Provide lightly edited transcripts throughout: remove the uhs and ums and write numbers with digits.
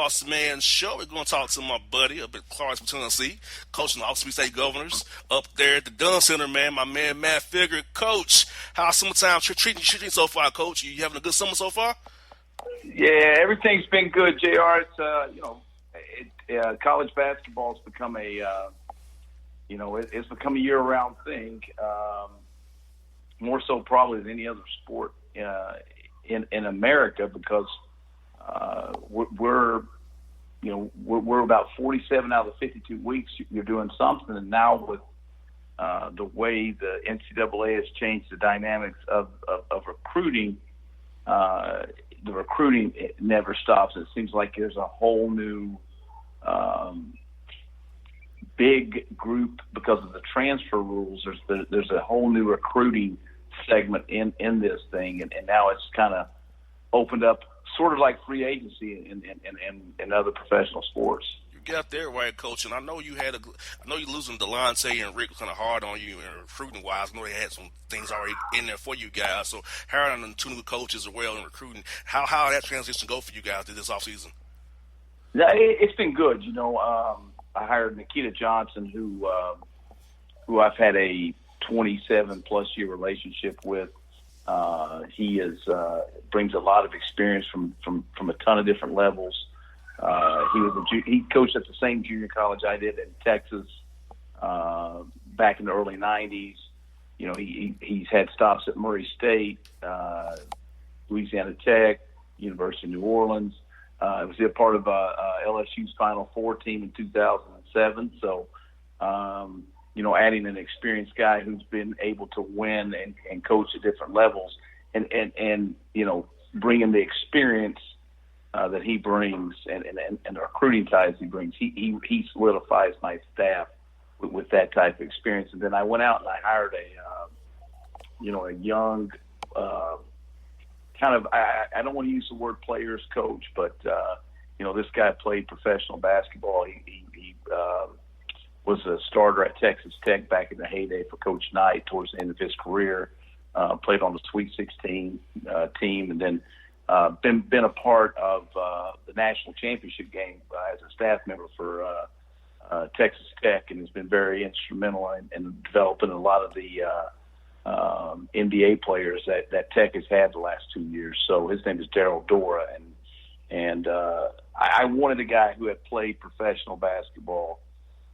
Bossman show. We're going to talk to my buddy up at Clarksville, Tennessee, coaching the Office of State Governors up there at the Dunn Center, man. My man, Matt Figure. Coach, how's summertime treating you so far, Coach? You having a good summer so far? Yeah, everything's been good, JR. It's, college basketball's become it's become a year-round thing, more so probably than any other sport in America, because we're about 47 out of the 52 weeks you're doing something, and now with the way the NCAA has changed the dynamics of recruiting, the recruiting never stops. It seems like there's a whole new big group because of the transfer rules. There's a whole new recruiting segment in this thing, and now it's kind of opened up, sort of like free agency in other professional sports. You got there right, Coach, and I know you losing Delonte and Rick was kind of hard on you recruiting wise. I know they had some things already in there for you guys. So hiring and two new coaches as well in recruiting, how that transition go for you guys this offseason? Yeah, it's been good. I hired Nikita Johnson, who I've had a 27-plus year relationship with. He brings a lot of experience from a ton of different levels. He coached at the same junior college I did in Texas back in the early 90s. He's had stops at Murray State, Louisiana Tech, University of New Orleans. Was a part of LSU's Final Four team in 2007. So, adding an experienced guy who's been able to win and coach at different levels, and bringing the experience that he brings and the recruiting ties he brings, he solidifies my staff with that type of experience. And then I went out and I hired a young, kind of, I don't want to use the word players coach, but this guy played professional basketball. He was a starter at Texas Tech back in the heyday for Coach Knight towards the end of his career. Played on the Sweet 16 team, and then been a part of the national championship game as a staff member for Texas Tech, and has been very instrumental in developing a lot of the NBA players that Tech has had the last 2 years. So his name is Daryl Dora, and I wanted a guy who had played professional basketball,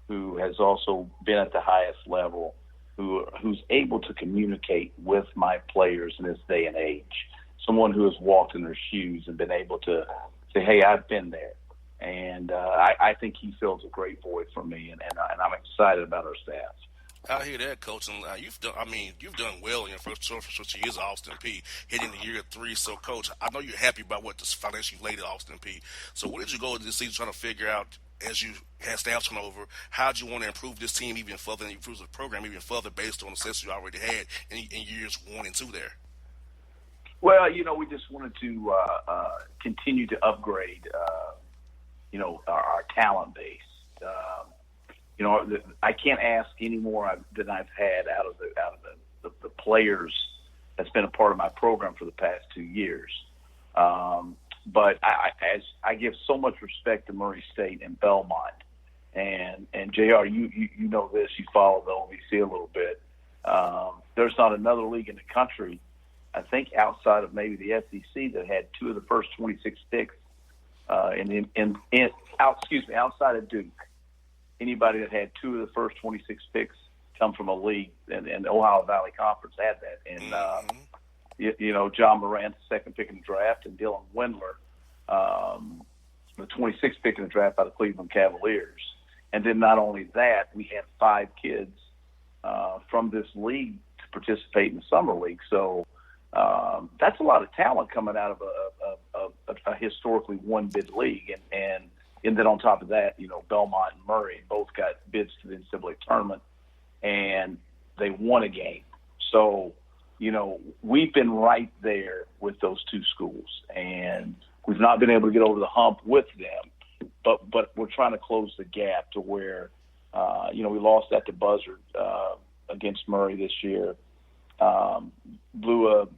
who has also been at the highest level, who's able to communicate with my players in this day and age. Someone who has walked in their shoes and been able to say, "Hey, I've been there," and I think he fills a great void for me, and I'm excited about our staff. I hear that, Coach, and you've done well in your first 2 years at Austin Peay, hitting the year 3. So, Coach, I know you're happy about what this foundation you've laid at Austin Peay. So, where did you go this season trying to figure out, as you had staff turnover, how did you want to improve this team even further and improve the program even further based on the success you already had in years 1 and 2 there? Well, we just wanted to continue to upgrade, our talent base. I can't ask any more than I've had out of the players that's been a part of my program for the past 2 years. But I give so much respect to Murray State and Belmont, and JR, you know this, you follow the OVC a little bit. There's not another league in the country, I think, outside of maybe the SEC, that had 2 of the first 26 picks. Outside of Duke, anybody that had 2 of the first 26 picks come from a league, and the Ohio Valley Conference had that. And John Morant's the second pick in the draft, and Dylan Windler, the 26th pick in the draft by the Cleveland Cavaliers. And then not only that, we had 5 kids from this league to participate in the summer league. So that's a lot of talent coming out of a historically one-bid league. And then on top of that, Belmont and Murray both got bids to the NCAA tournament, and they won a game. So, we've been right there with those 2 schools, and we've not been able to get over the hump with them, but we're trying to close the gap to where, we lost at the buzzer against Murray this year. Blew a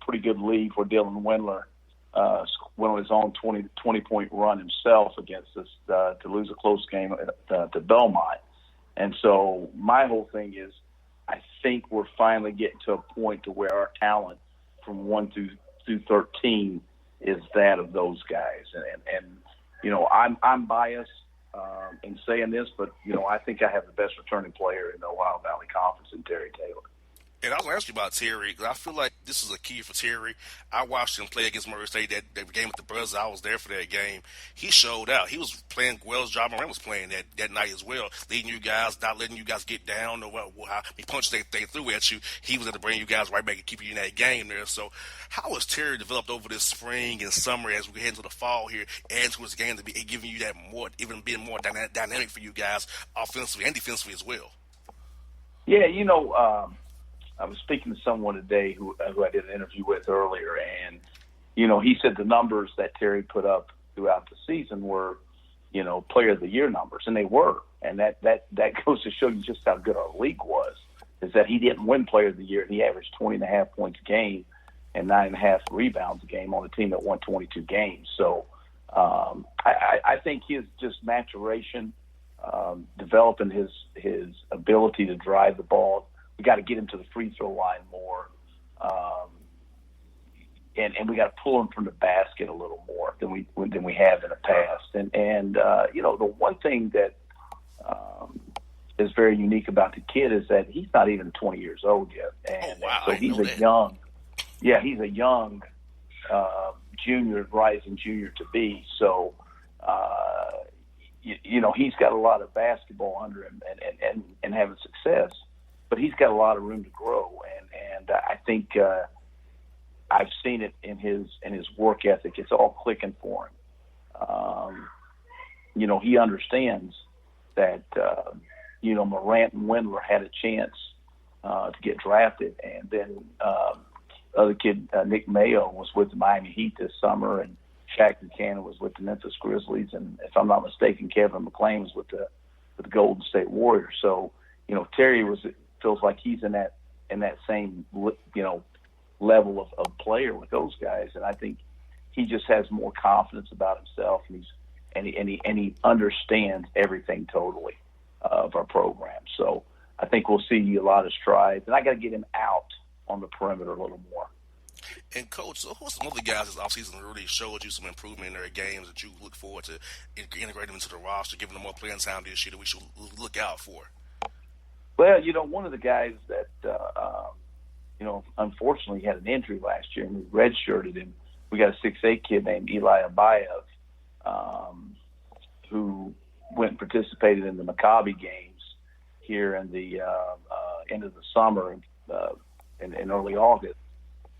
pretty good lead for Dylan Windler went on his own 20 point run himself against us to lose a close game to Belmont. And so my whole thing is, I think we're finally getting to a point to where our talent from 1 through 13 is that of those guys. And you know, I'm biased in saying this, but you know, I think I have the best returning player in the Ohio Valley Conference in Terry Taylor. And I was going to ask you about Terry because I feel like this is a key for Terry. I watched him play against Murray State that game with the Brothers. I was there for that game. He showed out. He was playing well as John Moran was playing that night as well, leading you guys, not letting you guys get down or how he punched they threw at you. He was able to bring you guys right back and keep you in that game there. So how has Terry developed over this spring and summer as we head into the fall here, adding to his game to be giving you that more, even being more dynamic for you guys offensively and defensively as well? Yeah, you know, I was speaking to someone today who I did an interview with earlier, and you know, he said the numbers that Terry put up throughout the season were, you know, Player of the Year numbers, and they were, and that goes to show you just how good our league was. Is that he didn't win Player of the Year, and he averaged 20.5 points a game and 9.5 rebounds a game on a team that won 22 games. So I think his just maturation, developing his ability to drive the ball. We got to get him to the free throw line more, and we got to pull him from the basket a little more than we have in the past. And you know, the one thing that is very unique about the kid is that he's not even 20 years old yet, and so he's a young junior, rising junior to be. So you know, he's got a lot of basketball under him and having success. But he's got a lot of room to grow, and I think I've seen it in his work ethic. It's all clicking for him. You know, he understands that you know, Morant and Wendler had a chance to get drafted, and then other kid Nick Mayo was with the Miami Heat this summer, and Shaq Buchanan was with the Memphis Grizzlies, and if I'm not mistaken, Kevin McClain was with the Golden State Warriors. So you know, Terry feels like he's in that same, you know, level of player with those guys, and I think he just has more confidence about himself, and he understands everything totally of our program. So I think we'll see a lot of strides, and I got to get him out on the perimeter a little more. And Coach, so who's some other guys this offseason really showed you some improvement in their games that you look forward to integrate them into the roster, giving them more playing time this year that we should look out for? Well, you know, one of the guys that, you know, unfortunately had an injury last year, and we redshirted him. We got a 6'8" kid named Eli Abayev, who went and participated in the Maccabi games here in the end of the summer in early August.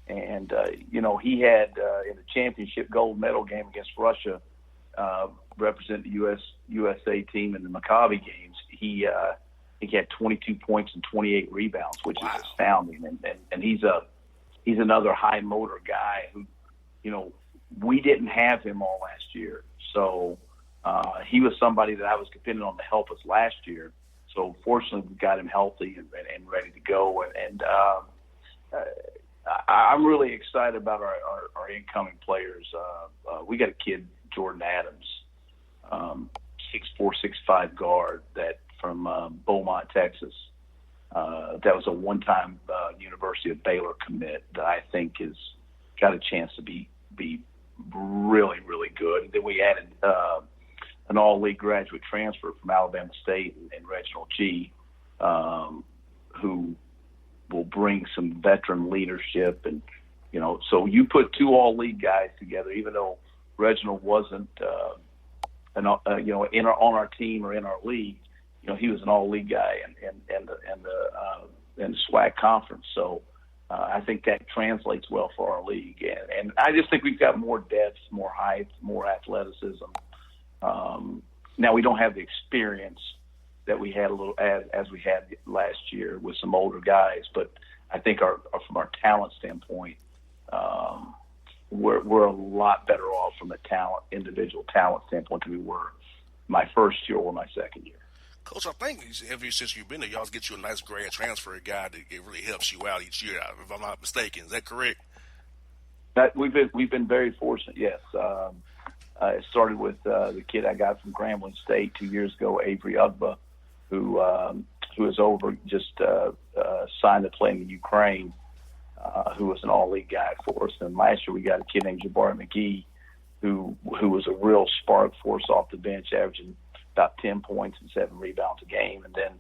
And, you know, he had in the championship gold medal game against Russia, represent the USA team in the Maccabi games. He had 22 points and 28 rebounds, which is astounding. And he's another high motor guy who, you know, we didn't have him all last year. So he was somebody that I was depending on to help us last year. So fortunately, we got him healthy and ready to go. And I'm really excited about our incoming players. We got a kid, Jordan Adams, 6'4", 6'5" guard that from Beaumont, Texas. That was a one-time University of Baylor commit that I think has got a chance to be really, really good. And then we added an all-league graduate transfer from Alabama State and Reginald G, who will bring some veteran leadership. And, you know, so you put two all-league guys together, even though Reginald wasn't, you know, on our team or in our league. You know, he was an all-league guy in the SWAC conference. So I think that translates well for our league. And I just think we've got more depth, more height, more athleticism. Now we don't have the experience that we had as we had last year with some older guys, but I think from our talent standpoint, we're a lot better off from a individual talent standpoint than we were my first year or my second year. Coach, I think ever since you've been there, y'all get you a nice grad transfer guy that it really helps you out each year, if I'm not mistaken. Is that correct? We've been very fortunate. Yes, it started with the kid I got from Grambling State 2 years ago, Avery Ugba, who is over just signed to play in the Ukraine, who was an all-league guy for us. And last year we got a kid named Jabari McGee, who was a real spark for us off the bench, averaging about 10 points and 7 rebounds a game. And then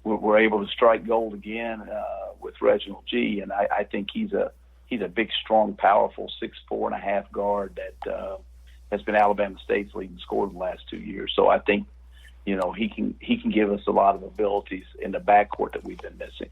we're able to strike gold again with Reginald G. And I think he's a big, strong, powerful 6'4.5" guard that has been Alabama State's leading scorer the last 2 years. So I think, he can give us a lot of abilities in the backcourt that we've been missing.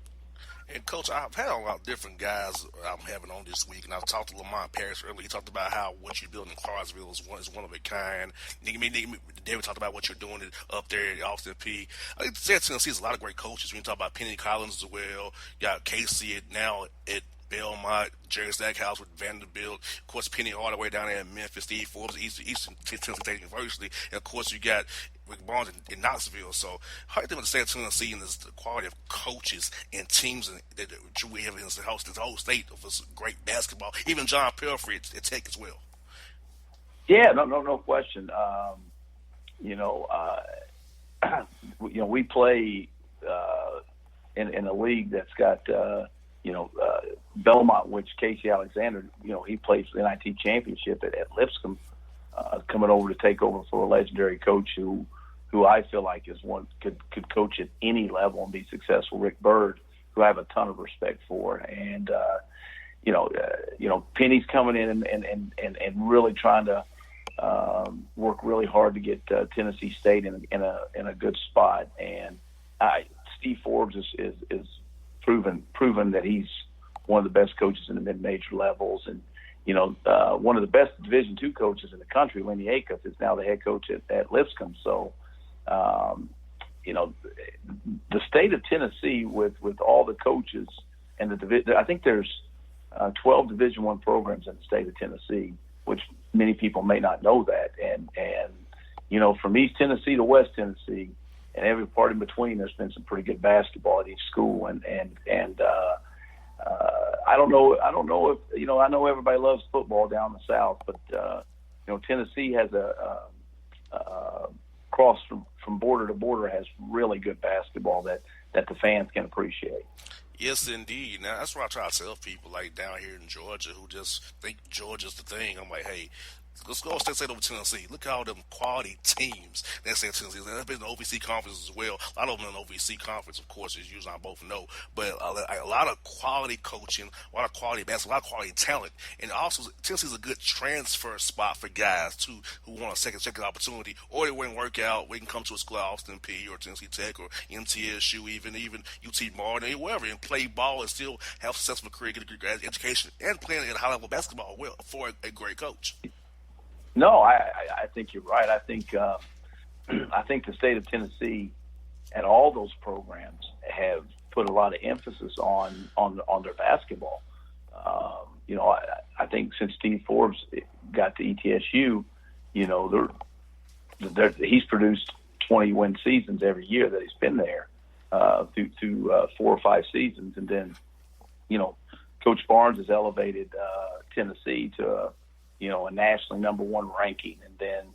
And, Coach, I've had a lot of different guys I'm having on this week, and I've talked to Lamont Parrish earlier. He talked about how what you're building in Clarksville is one of a kind. David talked about what you're doing up there at Austin P. I think Tennessee has a lot of great coaches. When you talk about Penny Collins as well, you got Casey now at Belmont, Jerry Stackhouse with Vanderbilt, of course Penny Hardaway down there in Memphis, Steve Forbes at Eastern Tennessee State University, and of course you got Rick Barnes in Knoxville. So how do you think of the state of Tennessee and the quality of coaches and teams that we have in this whole state of this great basketball? Even John Pelfrey at Tech as well. Yeah, no question. We play in a league that's got Belmont, which Casey Alexander, he plays for the NIT championship at Lipscomb, coming over to take over for a legendary coach who I feel like is one could coach at any level and be successful. Rick Byrd, who I have a ton of respect for, and Penny's coming in and really trying to work really hard to get Tennessee State in a good spot. And Steve Forbes is proven that he's one of the best coaches in the mid-major levels, and one of the best Division II coaches in the country, Lenny Acuff, is now the head coach at Lipscomb. So, the state of Tennessee with all the coaches and the division, I think there's 12 Division I programs in the state of Tennessee, which many people may not know that. And from East Tennessee to West Tennessee and every part in between, there's been some pretty good basketball at each school. And I don't know if, I know everybody loves football down the South, but, Tennessee has cross from border to border has really good basketball that the fans can appreciate. Yes, indeed. Now, that's what I try to tell people, like down here in Georgia, who just think Georgia's the thing. I'm like, hey, let's go state over Tennessee. Look at all them quality teams that say Tennessee. They've been in the OVC conference as well. A lot of them in the OVC conference, of course, as you and I both know. But a lot of quality coaching, a lot of quality basketball, a lot of quality talent. And also, Tennessee's a good transfer spot for guys, too, who want a second opportunity. Or they wouldn't work out. We can come to a school like Austin P or Tennessee Tech or MTSU, even UT Martin, wherever, and play ball and still have a successful career, get a good education, and playing at high-level basketball well for a great coach. No, I think you're right. I think the state of Tennessee and all those programs have put a lot of emphasis on their basketball. I think since Steve Forbes got to ETSU, he's produced 20-win seasons every year that he's been there through 4 or 5 seasons, and then Coach Barnes has elevated Tennessee to a nationally number 1 ranking. And then,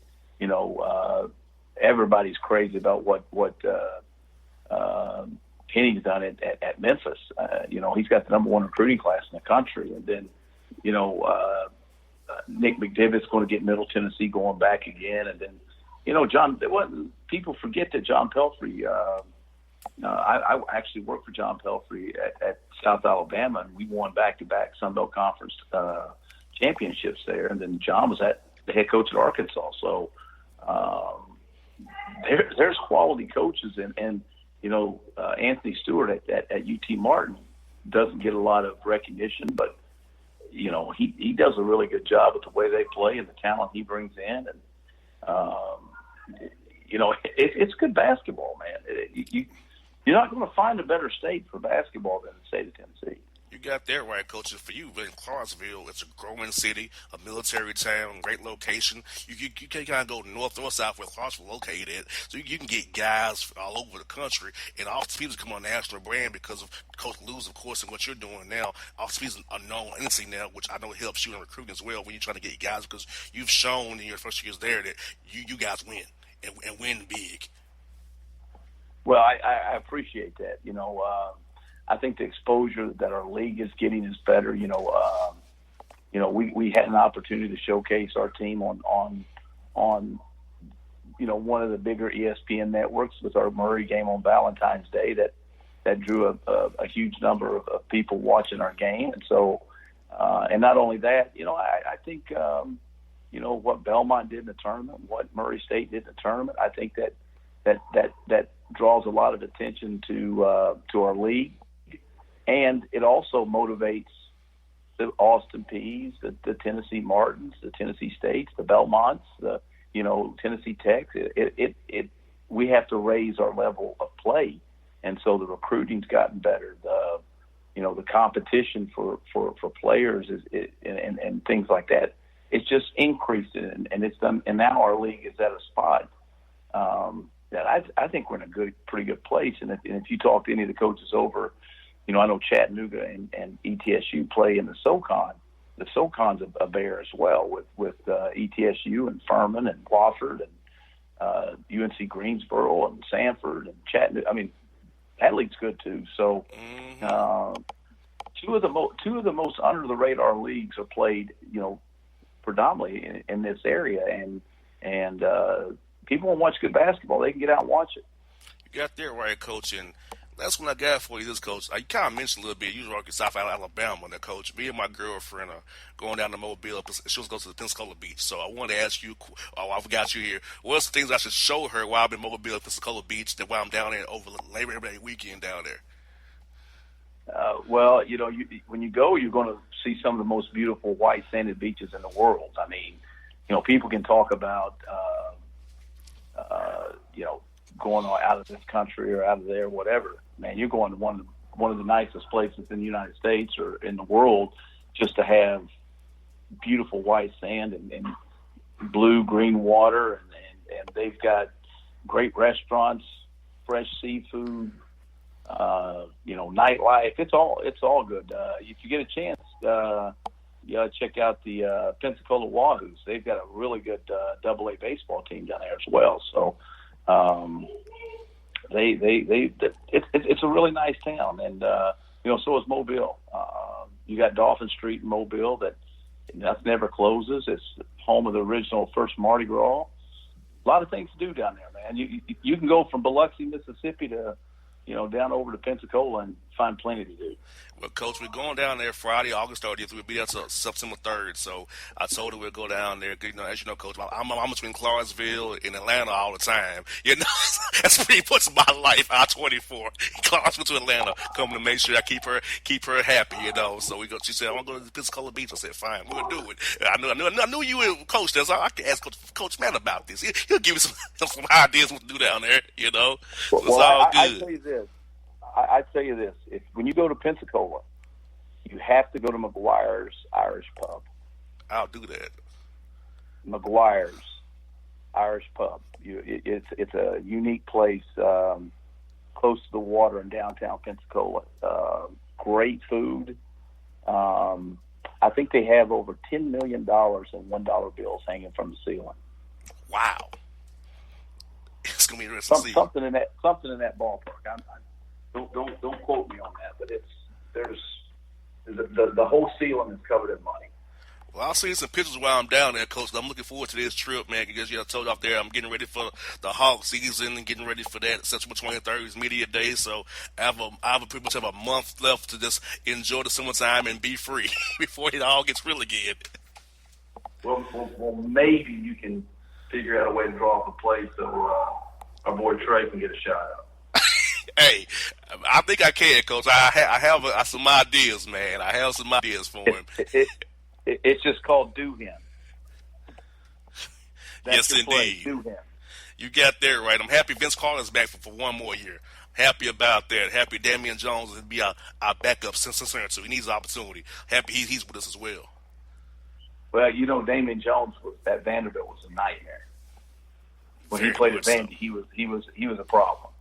everybody's crazy about what Penny's done at Memphis. He's got the number 1 recruiting class in the country. And then, Nick McDivitt's going to get Middle Tennessee going back again. And then, people forget that John Pelfrey, I actually worked for John Pelfrey at South Alabama, and we won back-to-back Sun Belt Conference championships there, and then John was the head coach at Arkansas. So there's quality coaches, and Anthony Stewart at UT Martin doesn't get a lot of recognition, but he does a really good job with the way they play and the talent he brings in, and it's good basketball, man. You're not going to find a better state for basketball than the state of Tennessee. got that right, Coach. And for you, in Clarksville, it's a growing city, a military town, great location. You can kind of go north or south where Clarksville located at, so you can get guys all over the country. And Austin Peay come on national brand because of Coach Lou's, of course, and what you're doing now. Austin Peay a known entity now, which I know helps you in recruiting as well when you're trying to get guys because you've shown in your first years there that you guys win and win big. Well, I appreciate that. I think the exposure that our league is getting is better. We had an opportunity to showcase our team on one of the bigger ESPN networks with our Murray game on Valentine's Day that drew a huge number of people watching our game. And so, and not only that, I think, what Belmont did in the tournament, what Murray State did in the tournament, I think that draws a lot of attention to our league. And it also motivates the Austin Peays, the Tennessee Martins, the Tennessee States, the Belmonts, the Tennessee Tech. We have to raise our level of play, and so the recruiting's gotten better. The competition for players and things like that. It's just increased, and it's done. And now our league is at a spot that I think we're in a pretty good place. And if you talk to any of the coaches over, I know Chattanooga and ETSU play in the SoCon. The SoCon's a bear as well with ETSU and Furman and Wofford and UNC Greensboro and Sanford and Chattanooga. I mean, that league's good too. So two of the most under the radar leagues are played, predominantly in this area, and people want to watch good basketball. They can get out and watch it. You got that right, Coach, and that's what I got for you, this Coach. You kind of mentioned a little bit. You work in South Alabama, now, Coach. Me and my girlfriend are going down to Mobile. She was going to the Pensacola Beach. So I wanted to ask you, I forgot you here. What's the things I should show her while I'm in Mobile, Pensacola Beach, that while I'm down there over Labor Day weekend down there? Well, when you go, you're going to see some of the most beautiful white sanded beaches in the world. I mean, people can talk about, going out of this country or out of there, whatever. Man, you're going to one of the nicest places in the United States or in the world just to have beautiful white sand and blue green water, and they've got great restaurants, fresh seafood, nightlife. It's all good. If you get a chance, check out the Pensacola Wahoos. They've got a really good AA baseball team down there as well. So it's a really nice town, and so is Mobile. You got Dolphin Street in Mobile that never closes. It's home of the original first Mardi Gras. A lot of things to do down there, man. You can go from Biloxi, Mississippi to down over to Pensacola and find plenty to do. Well, Coach, we're going down there Friday, August 30th. We'll be there till September 3rd. So I told her we'll go down there. As you know, Coach, I'm between Clarksville and Atlanta all the time. That's pretty much my life. I-24, Clarksville to Atlanta, coming to make sure I keep her happy. So we go. She said, "I want to go to Pensacola Beach." I said, "Fine, we'll do it." I knew you were Coach there, so I could ask Coach Matt about this. He'll give me some ideas what to do down there. So it's all good. I tell you this: when you go to Pensacola, you have to go to McGuire's Irish Pub. I'll do that. McGuire's Irish Pub. It's a unique place, close to the water in downtown Pensacola. Great food. I think they have over $10 million in $1 bills hanging from the ceiling. Wow. It's gonna be interesting to see. Something in that ballpark. Don't quote me on that, but there's the whole ceiling is covered in money. Well, I'll see some pictures while I'm down there, Coach. I'm looking forward to this trip, man, because I told you out there I'm getting ready for the hog season and getting ready for that. September 23rd is media day, so I pretty much have a month left to just enjoy the summertime and be free before it all gets really good. Well, maybe you can figure out a way to draw up a play so our boy Trey can get a shot out. Hey, I think I can, Coach. I have some ideas, man. I have some ideas for him. It's just called Do Him. Yes, indeed. Do Him. You got that right. I'm happy Vince Carter's back for one more year. Happy about that. Happy Damian Jones will be our backup center, so he needs an opportunity. Happy he's with us as well. Well, Damian Jones was at Vanderbilt was a nightmare. When he Very played at much so. Vandy, he was a problem.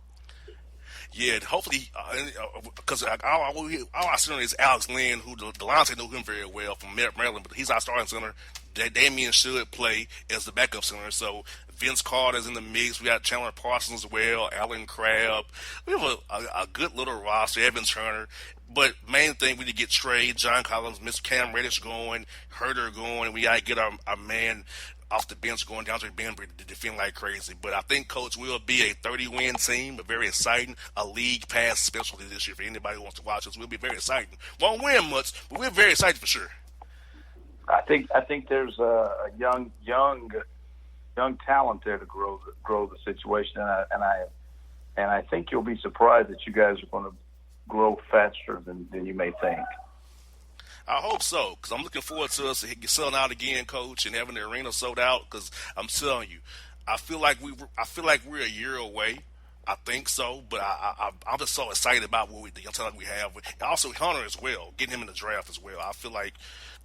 Yeah, hopefully, because all I see on is Alex Lynn, who the Lions know him very well from Maryland, but he's our starting center. Damian should play as the backup center. So Vince Carter's in the mix. We got Chandler Parsons as well, Alan Crabb. We have a good little roster, Evan Turner. But main thing, we need to get Trey, John Collins, Mr. Cam Reddish going, Herder going. We got to get our man off the bench going down to Benbury to defend like crazy. But I think Coach will be a 30-win team, but very exciting. A league pass specialty this year for anybody who wants to watch us. We'll be very exciting. Won't win much, but we're very excited for sure. I think there's a young talent there to grow the situation, and I think you'll be surprised that you guys are going to grow faster than you may think. I hope so, because I'm looking forward to us selling out again, Coach, and having the arena sold out. Because I'm telling you, I feel like we're a year away. I think so, but I'm just so excited about the young talent we have. And also Hunter as well, getting him in the draft as well. I feel like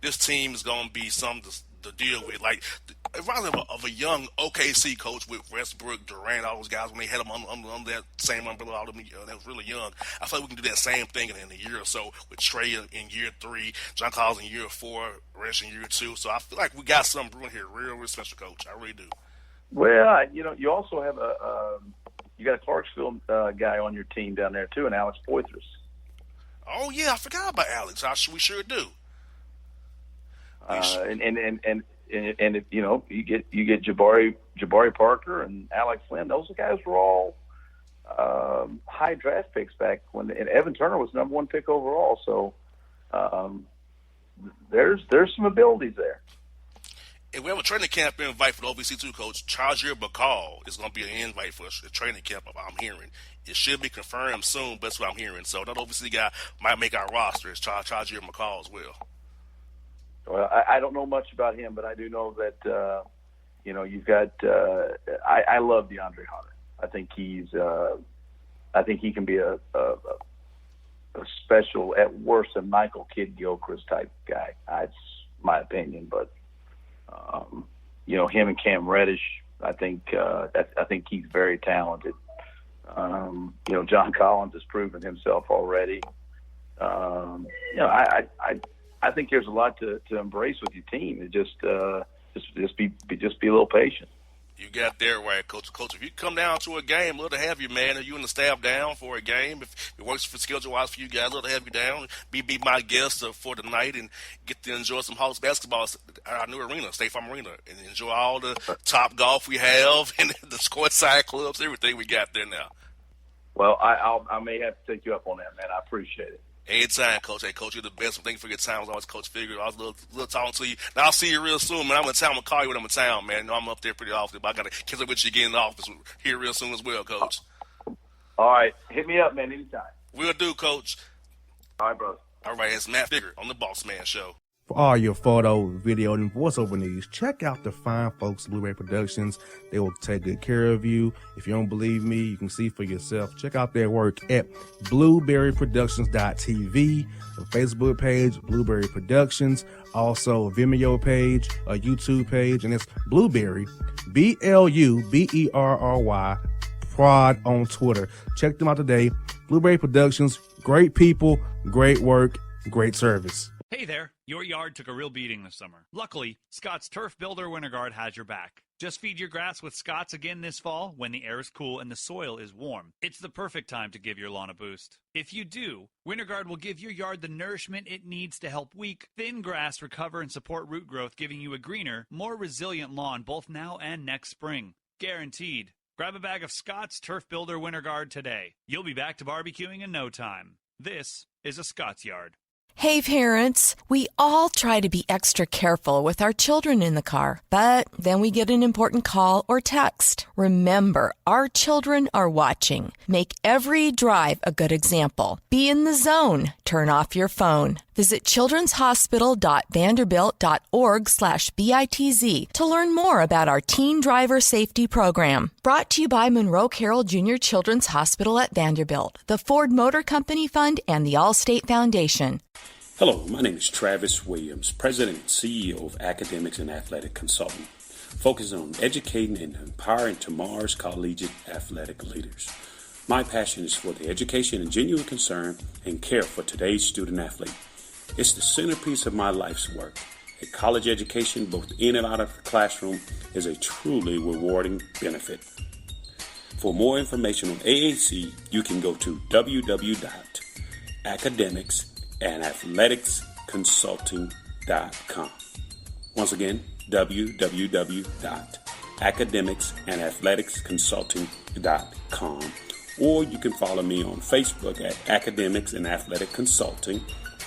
this team is going to be something to deal with. Like, rather of a young OKC coach with Westbrook, Durant, all those guys, when they had them under that same umbrella, all them, that was really young. I feel like we can do that same thing in a year or so with Trey in year 3, John Collins in year 4, Resh in year 2. So I feel like we got something brewing here, real special, Coach. I really do. Well, you also have you got a Clarksville guy on your team down there too, and Alex Poitras. Oh yeah, I forgot about Alex. We sure do. And if you get Jabari Parker and Alex Lynn, those guys were all high draft picks back when, and Evan Turner was number 1 pick overall. So there's some abilities there. And we have a training camp invite for the OVC2 coach. Charger Bacall is going to be an invite for a training camp, I'm hearing. It should be confirmed soon, but that's what I'm hearing. So that OVC guy might make our roster. It's Charger McCall as well. Well, I don't know much about him, but I do know that, you've got I love DeAndre Hunter. I think he can be a special, at worst, a Michael Kidd-Gilchrist type guy. That's my opinion, but him and Cam Reddish, I think he's very talented. John Collins has proven himself already. I think there's a lot to embrace with your team. It just be a little patient. You got there right, Coach. Coach, if you come down to a game, love to have you, man. Are you and the staff down for a game? If it works for schedule-wise for you guys, love to have you down. Be my guest for the night and get to enjoy some house basketball at our new arena, State Farm Arena, and enjoy all the top golf we have and the courtside clubs, everything we got there now. Well, I may have to take you up on that, man. I appreciate it. Anytime, Coach. Hey, Coach, you're the best. Thank you for your time. As always, Coach Figure. I was a little talking to you. Now, I'll see you real soon, man. I'm in town. I'm going to call you when I'm in town, man. I'm up there pretty often, but I got to catch up with you again in the office here real soon as well, Coach. All right. Hit me up, man, anytime. We'll do, Coach. All right, brother. All right, it's Matt Figure on the Bossman Show. For all your photo, video, and voiceover needs, check out the fine folks at Blueberry Productions. They will take good care of you. If you don't believe me, you can see for yourself. Check out their work at blueberryproductions.tv, the Facebook page, Blueberry Productions, also a Vimeo page, a YouTube page, and it's Blueberry, BLUBERRY, Prod on Twitter. Check them out today. Blueberry Productions, great people, great work, great service. Hey there, your yard took a real beating this summer. Luckily, Scott's Turf Builder Winter Guard has your back. Just feed your grass with Scott's again this fall when the air is cool and the soil is warm. It's the perfect time to give your lawn a boost. If you do, Winter Guard will give your yard the nourishment it needs to help weak, thin grass recover and support root growth, giving you a greener, more resilient lawn both now and next spring. Guaranteed. Grab a bag of Scott's Turf Builder Winter Guard today. You'll be back to barbecuing in no time. This is a Scott's Yard. Hey parents, we all try to be extra careful with our children in the car, but then we get an important call or text. Remember, our children are watching. Make every drive a good example. Be in the zone. Turn off your phone. Visit childrenshospital.vanderbilt.org/BITZ to learn more about our Teen Driver Safety Program. Brought to you by Monroe Carroll Jr. Children's Hospital at Vanderbilt, the Ford Motor Company Fund, and the Allstate Foundation. Hello, my name is Travis Williams, President and CEO of Academics and Athletic Consulting, focusing on educating and empowering tomorrow's collegiate athletic leaders. My passion is for the education and genuine concern and care for today's student athlete. It's the centerpiece of my life's work. A college education, both in and out of the classroom, is a truly rewarding benefit. For more information on AAC, you can go to www.academicsandathleticsconsulting.com. Once again, www.academicsandathleticsconsulting.com. Or you can follow me on Facebook at Academics and Athletic Consulting,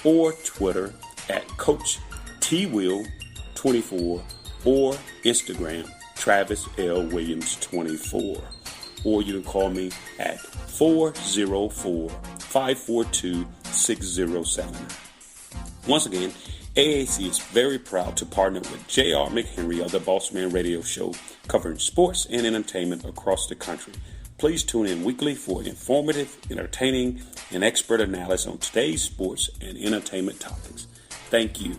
or Twitter at Coach TWill24, or Instagram Travis L. Williams 24. Or you can call me at 404-542-6079. Once again, AAC is very proud to partner with J.R. McHenry of the Bossman Radio Show, covering sports and entertainment across the country. Please tune in weekly for informative, entertaining, and expert analysis on today's sports and entertainment topics. Thank you.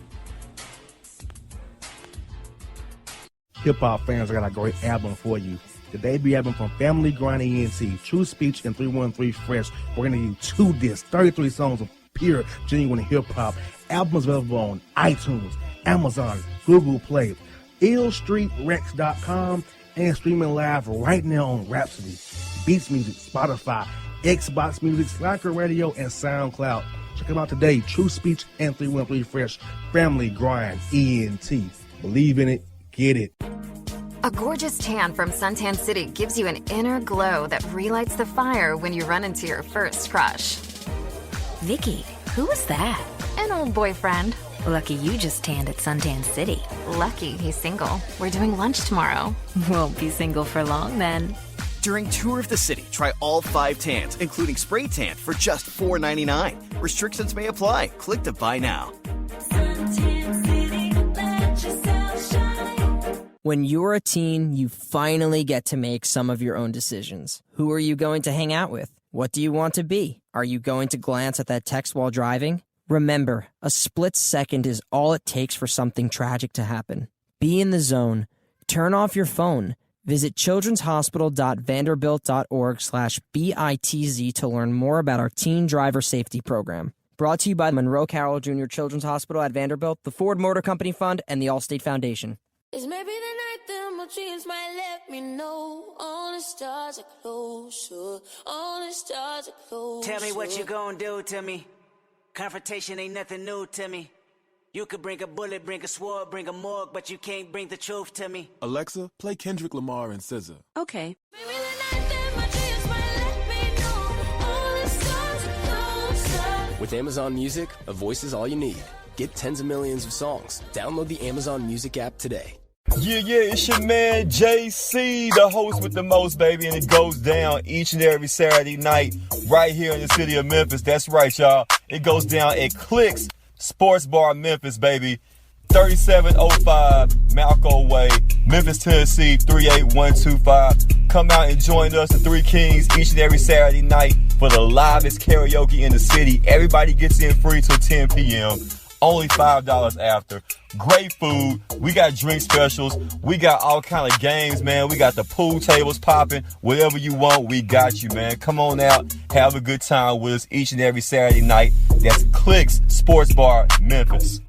Hip-hop fans, I got a great album for you. The debut album from Family Grind ENT, True Speech and 313 Fresh. We're going to give you 2 discs, 33 songs of pure, genuine hip-hop. Albums available on iTunes, Amazon, Google Play, illstreetrex.com, and streaming live right now on Rhapsody, Beats Music, Spotify, Xbox Music, Slacker Radio, and SoundCloud. Check them out today. True Speech and 313 Fresh. Family Grind ENT. Believe in it. Get it. A gorgeous tan from Suntan City gives you an inner glow that relights the fire when you run into your first crush. Vicky, who was that? An old boyfriend. Lucky you just tanned at Suntan City. Lucky he's single. We're doing lunch tomorrow. Won't be single for long then. During Tour of the City, try all 5 tans, including spray tan, for just $4.99. Restrictions may apply. Click to buy now. Suntan City, let yourself shine. When you're a teen, you finally get to make some of your own decisions. Who are you going to hang out with? What do you want to be? Are you going to glance at that text while driving? Remember, a split second is all it takes for something tragic to happen. Be in the zone. Turn off your phone. Visit childrenshospital.vanderbilt.org/BITZ to learn more about our Teen Driver Safety Program. Brought to you by Monroe Carroll Jr. Children's Hospital at Vanderbilt, the Ford Motor Company Fund, and the Allstate Foundation. It's maybe the night that my dreams might let me know. All the stars are closer. All the stars are closer. Tell me what you gonna do to me. Confrontation ain't nothing new to me. You could bring a bullet, bring a sword, bring a morgue, but you can't bring the truth to me. Alexa, play Kendrick Lamar and SZA. Okay. Maybe the night that my dreams might let me know. All the stars are closer. With Amazon Music, a voice is all you need. Get tens of millions of songs. Download the Amazon Music app today. Yeah, it's your man JC, the host with the most, baby, and it goes down each and every Saturday night right here in the city of Memphis. That's right, y'all. It goes down at Clicks Sports Bar Memphis, baby. 3705 Malco Way, Memphis, Tennessee, 38125. Come out and join us, the Three Kings, each and every Saturday night for the livest karaoke in the city. Everybody gets in free till 10 p.m. Only $5 after. Great food. We got drink specials. We got all kind of games, man. We got the pool tables popping. Whatever you want, we got you, man. Come on out. Have a good time with us each and every Saturday night. That's Clicks Sports Bar, Memphis.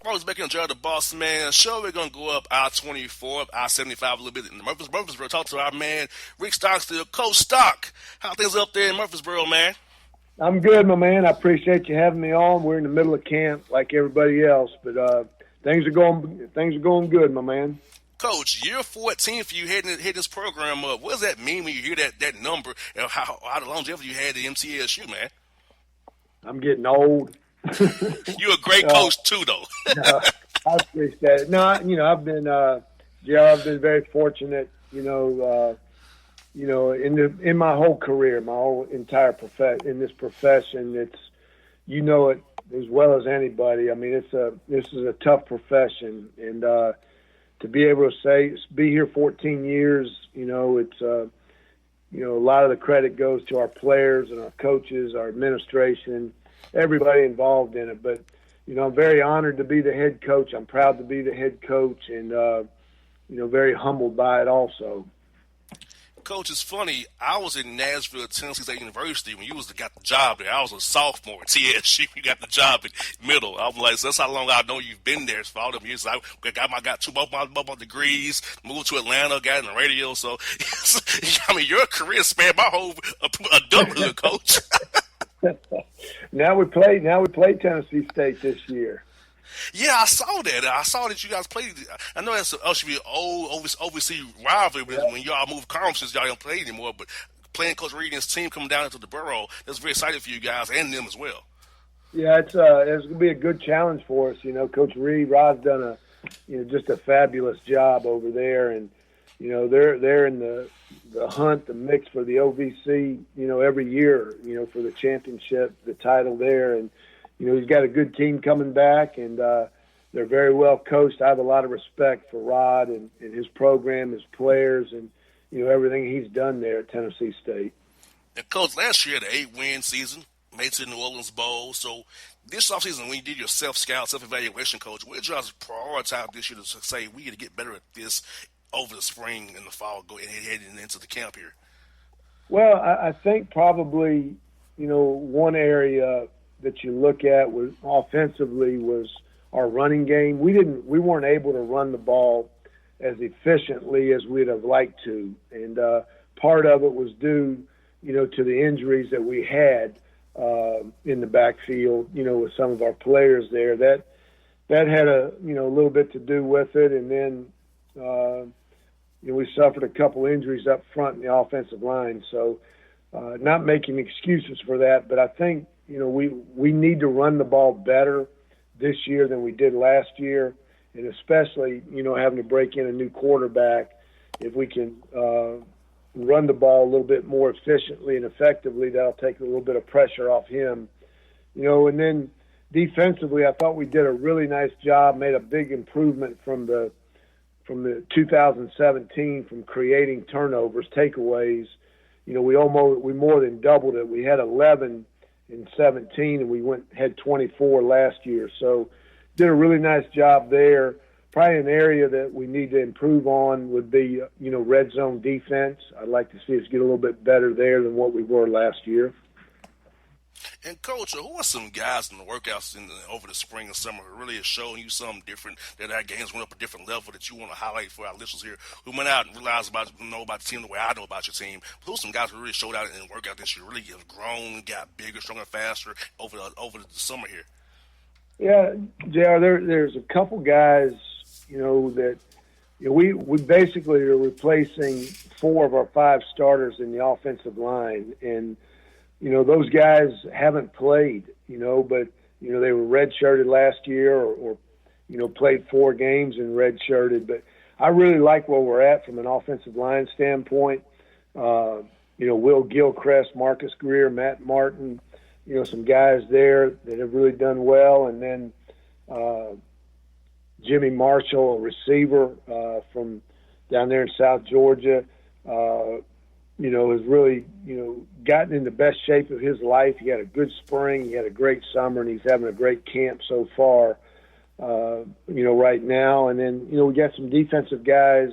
Always back in the Bossman show. We're going to go up I-24, I-75 a little bit in Murfreesboro. Talk to our man, Rick Stockstill. Coach Stock, how things up there in Murfreesboro, man? I'm good, my man. I appreciate you having me on. We're in the middle of camp like everybody else, but things are going good, my man. Coach, year 14 for you heading this program up. What does that mean when you hear that number and how the longevity you had at MTSU, man? I'm getting old. You're a great coach too, though. No, I appreciate it. No, I've been very fortunate. in my whole career, my whole entire in this profession, it's, it as well as anybody. I mean, this is a tough profession, and to be able to be here 14 years, it's a lot of the credit goes to our players and our coaches, our administration, everybody involved in it. But I'm very honored to be the head coach. I'm proud to be the head coach, and very humbled by it also. Coach, it's funny. I was in Nashville, Tennessee State University when you got the job there. I was a sophomore at TSU. You got the job in middle. I'm like, so that's how long I know you've been there for all them years. I got two both my degrees, moved to Atlanta, got in the radio. So, I mean, your career spanned my whole adulthood, Coach. Now we play Tennessee State this year. Yeah, I saw that. I saw that you guys played. I know that's should be an old overseas rivalry, but when y'all move conferences, y'all don't play anymore. But playing Coach Reed and his team coming down into the borough, that's very exciting for you guys and them as well. Yeah, it's going to be a good challenge for us. Coach Rod's done just a fabulous job over there, and they're in the hunt, the mix for the OVC. Every year, for the championship, the title there, and. He's got a good team coming back, and they're very well coached. I have a lot of respect for Rod and his program, his players, and, everything he's done there at Tennessee State. And, Coach, last year had an 8-win season, made it to the New Orleans Bowl. So this offseason, when you did your self-scout, self-evaluation, Coach, what did you guys prioritize this year to say we got to get better at this over the spring and the fall heading into the camp here? Well, I think probably, one area – that you look at was offensively was our running game. We weren't able to run the ball as efficiently as we'd have liked to, and part of it was due, to the injuries that we had in the backfield, with some of our players there. That had a little bit to do with it, and then we suffered a couple injuries up front in the offensive line. So, not making excuses for that, but I think. We need to run the ball better this year than we did last year, and especially, having to break in a new quarterback, if we can run the ball a little bit more efficiently and effectively, that'll take a little bit of pressure off him. And then defensively, I thought we did a really nice job, made a big improvement from the 2017 from creating turnovers, takeaways. We more than doubled it. We had 11 in 17, and we had 24 last year. So did a really nice job there. Probably an area that we need to improve on would be, red zone defense. I'd like to see us get a little bit better there than what we were last year. And, Coach, who are some guys in the workouts over the spring and summer who really is showing you something different, that our games went up a different level that you want to highlight for our listeners here who might not know about the team the way I know about your team? Who's some guys who really showed out in the workout this year, really have grown, got bigger, stronger, faster over the summer here? Yeah, JR, there's a couple guys, that we basically are replacing 4 of our 5 starters in the offensive line, and those guys haven't played, but, they were redshirted last year or played 4 games and redshirted. But I really like where we're at from an offensive line standpoint. Will Gilchrist, Marcus Greer, Matt Martin, some guys there that have really done well. And then Jimmy Marshall, a receiver from down there in South Georgia, has really, gotten in the best shape of his life. He had a good spring. He had a great summer, and he's having a great camp so far, right now. And then, we got some defensive guys,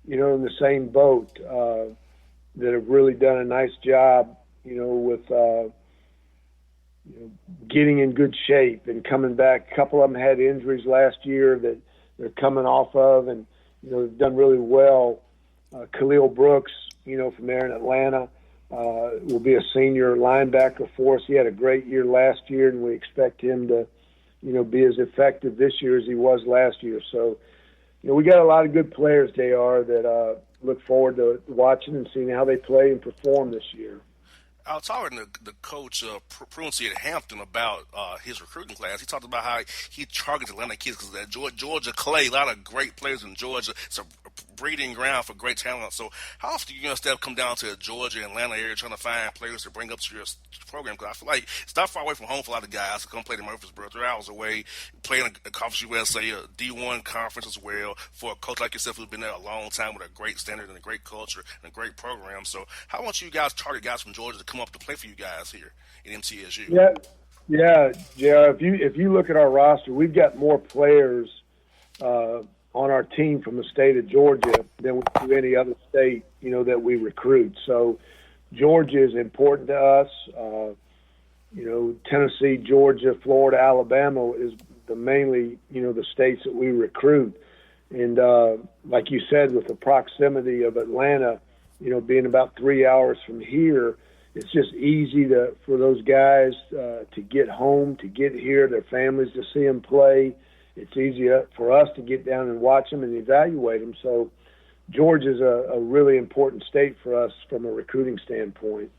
in the same boat that have really done a nice job, with getting in good shape and coming back. A couple of them had injuries last year that they're coming off of, and, they've done really well. Khalil Brooks, from there in Atlanta, will be a senior linebacker for us. He had a great year last year, and we expect him to, be as effective this year as he was last year. So, we got a lot of good players, JR, that look forward to watching and seeing how they play and perform this year. I was talking to the coach, Pruncy at Hampton, about his recruiting class. He talked about how he targets Atlanta kids because that Georgia Clay, a lot of great players in Georgia. It's a breeding ground for great talent. So how often you instead come down to the Georgia, Atlanta area trying to find players to bring up to your program? Because I feel like it's not far away from home for a lot of guys to come play in Murfreesboro, 3 hours away, playing a Conference USA, a D1 conference as well, for a coach like yourself who's been there a long time with a great standard and a great culture and a great program. So how much you guys target guys from Georgia to come up to play for you guys here in MTSU? Yeah, if you look at our roster, we've got more players on our team from the state of Georgia than we do any other state, that we recruit. So Georgia is important to us. Tennessee, Georgia, Florida, Alabama is mainly, the states that we recruit. And like you said, with the proximity of Atlanta, being about 3 hours from here, it's just easy for those guys to get home, to get here, their families to see them play. It's easier for us to get down and watch them and evaluate them. So Georgia's a really important state for us from a recruiting standpoint.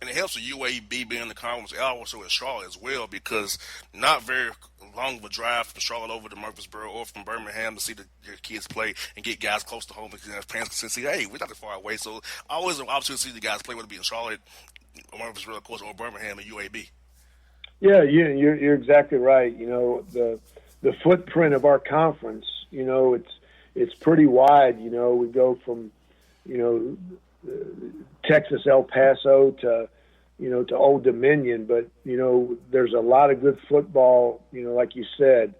And it helps with UAB being in the conference, also in Charlotte as well, because not very long of a drive from Charlotte over to Murfreesboro or from Birmingham to see your kids play and get guys close to home, because parents can see, hey, we're not that far away. So always an opportunity to see the guys play, whether it be in Charlotte, Murfreesboro, of course, or Birmingham and UAB. Yeah, you're exactly right. The footprint of our conference, it's pretty wide. We go from, Texas, El Paso to Old Dominion, but there's a lot of good football. Like you said,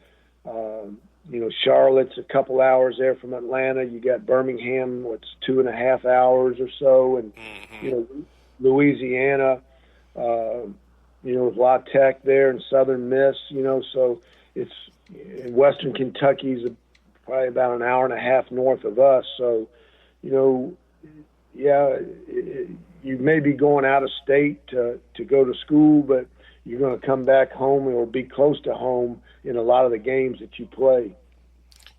Charlotte's a couple hours there from Atlanta. You got Birmingham, 2.5 hours or so, and Louisiana, with La Tech there and Southern Miss. So it's in Western Kentucky's probably about an hour and a half north of us. So, you may be going out of state to go to school, but you're going to come back home or be close to home in a lot of the games that you play.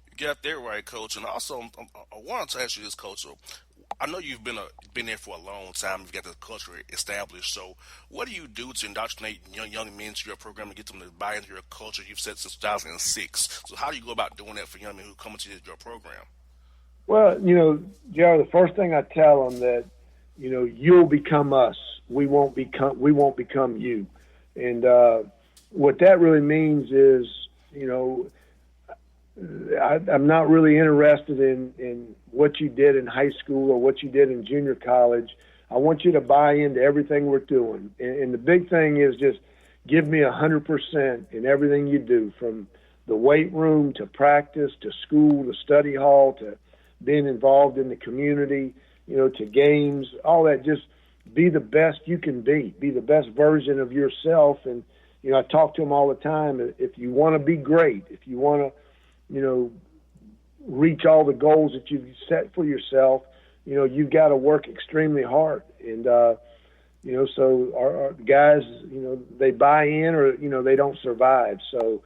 You got that right, Coach. And also, I wanted to ask you this, Coach. So I know you've been there for a long time. You've got the culture established. So what do you do to indoctrinate young men to your program and get them to buy into your culture you've set since 2006? So how do you go about doing that for young men who come into your program? Well, JR, the first thing I tell them that, you'll become us. We won't become you. And what that really means is, I'm not really interested in what you did in high school or what you did in junior college. I want you to buy into everything we're doing. And the big thing is just give me 100% in everything you do, from the weight room to practice to school to study hall to being involved in the community, to games, all that. Just be the best you can be the best version of yourself. And, I talk to them all the time. If you want to be great, if you want to, reach all the goals that you've set for yourself, you've got to work extremely hard. And, so our guys, they buy in or, they don't survive. So,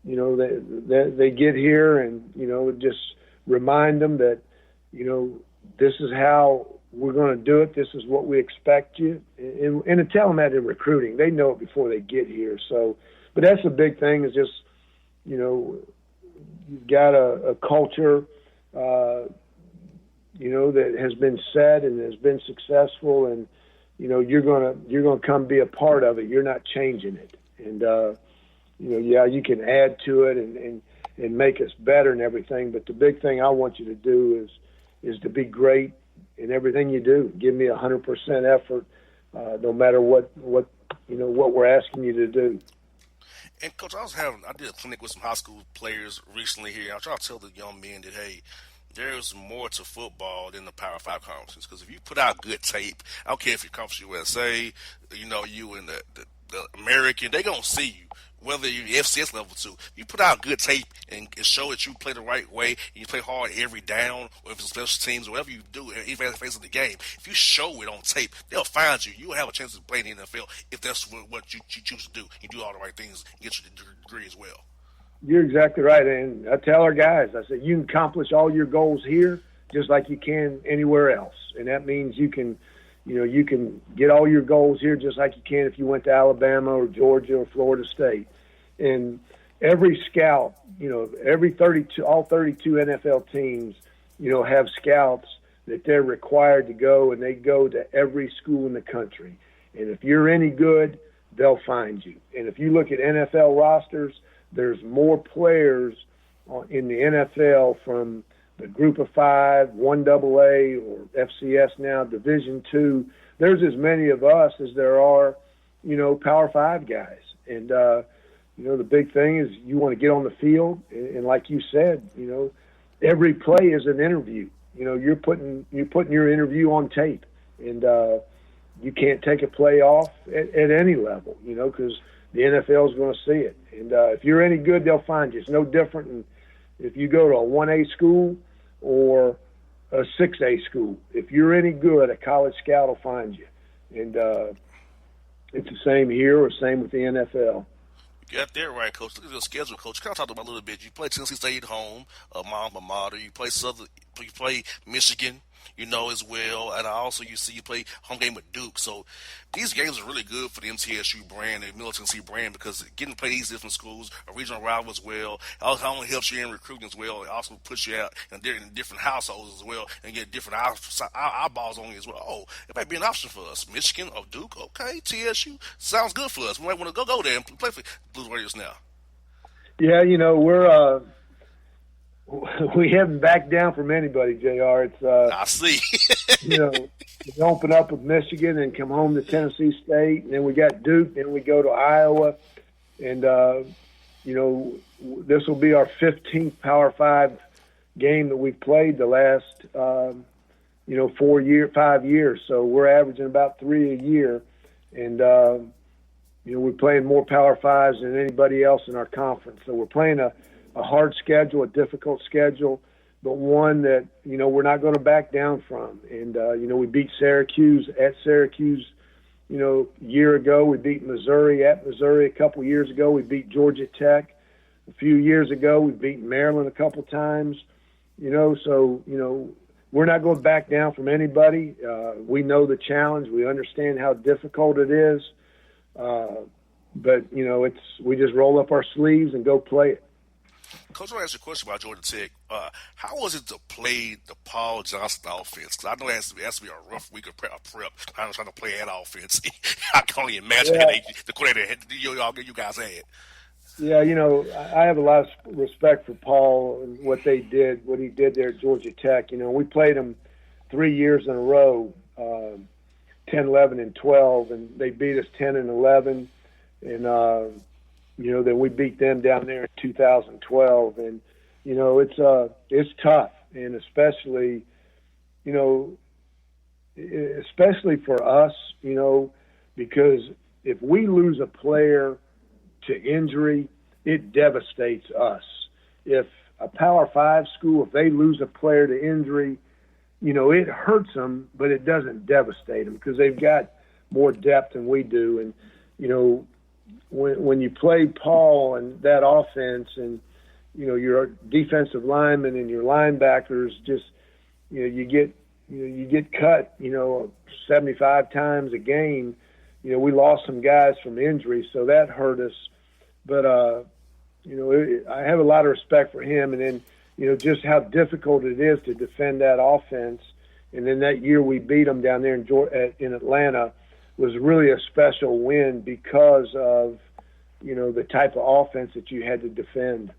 they get here and, just remind them that, this is how we're going to do it. This is what we expect you. And to tell them that in recruiting, they know it before they get here. So, but that's the big thing is just, you've got a culture, that has been set and has been successful, and you're gonna come be a part of it. You're not changing it, and you can add to it and make us better and everything. But the big thing I want you to do is to be great in everything you do. Give me 100% effort, no matter what we're asking you to do. And Coach, I did a clinic with some high school players recently here. I try to tell the young men that, hey, there's more to football than the Power 5 conferences. Because if you put out good tape, I don't care if you're Conference USA, you and the American, they're going to see you. Whether you're FCS level 2, you put out good tape and show that you play the right way and you play hard every down, or if it's special teams, or whatever you do, even at the face of the game, if you show it on tape, they'll find you. You'll have a chance to play in the NFL if that's what you choose to do. You do all the right things and get your degree as well. You're exactly right. And I tell our guys, I say, you can accomplish all your goals here just like you can anywhere else. And that means you can get all your goals here just like you can if you went to Alabama or Georgia or Florida State. And every scout, all 32 NFL teams have scouts that they're required to go, and they go to every school in the country. And if you're any good, they'll find you. And if you look at NFL rosters, there's more players in the NFL from the Group of Five, 1AA, or FCS now, Division II. There's as many of us as there are, Power Five guys. And, the big thing is you want to get on the field. And like you said, every play is an interview. You're putting your interview on tape. And you can't take a play off at any level, because the NFL is going to see it. And if you're any good, they'll find you. It's no different than if you go to a 1A school or a 6A school. If you're any good, a college scout will find you. And it's the same here or same with the NFL. You got that right, Coach. Look at your schedule, Coach. Kind of talk about a little bit. You play Tennessee State home, my alma mater. You play You play Michigan, as well. And also you play home game with Duke. So these games are really good for the MTSU brand, the Middle Tennessee brand, because getting to play these different schools, a regional rival as well, it not only helps you in recruiting as well, it also puts you out in different households as well and get different eyeballs on you as well. Oh, it might be an option for us. Michigan or Duke, okay, TSU, sounds good for us. We might want to go there and play for Blue Raiders now. Yeah, we haven't backed down from anybody, JR. It's I see. we open up with Michigan and come home to Tennessee State, and then we got Duke, then we go to Iowa, and this will be our 15th Power 5 game that we've played the last 5 years. So we're averaging about 3 a year, and we're playing more Power 5s than anybody else in our conference. So we're playing a hard schedule, a difficult schedule, but one that, we're not going to back down from. And, we beat Syracuse at Syracuse, year ago. We beat Missouri at Missouri a couple years ago. We beat Georgia Tech a few years ago. We beat Maryland a couple times, so, we're not going to back down from anybody. We know the challenge. We understand how difficult it is. But, we just roll up our sleeves and go play it. Coach, I want to ask you a question about Georgia Tech. How was it to play the Paul Johnson offense? Because I know it has to be a rough week of prep. I'm trying to play that offense. I can only imagine the coordinator you guys had. Yeah, I have a lot of respect for Paul and what he did there at Georgia Tech. We played them 3 years in a row, 10, 11, and 12, and they beat us 10 and 11. And, then we beat them down there in 2012. And, it's tough. And especially for us, because if we lose a player to injury, it devastates us. If a Power 5 school, if they lose a player to injury, it hurts them, but it doesn't devastate them because they've got more depth than we do. And, when you play Paul and that offense and, your defensive linemen and your linebackers just, you get cut, 75 times a game. We lost some guys from injury, so that hurt us. But, I have a lot of respect for him. And then, just how difficult it is to defend that offense. And then that year we beat them down there in Atlanta was really a special win because of, the type of offense that you had to defend.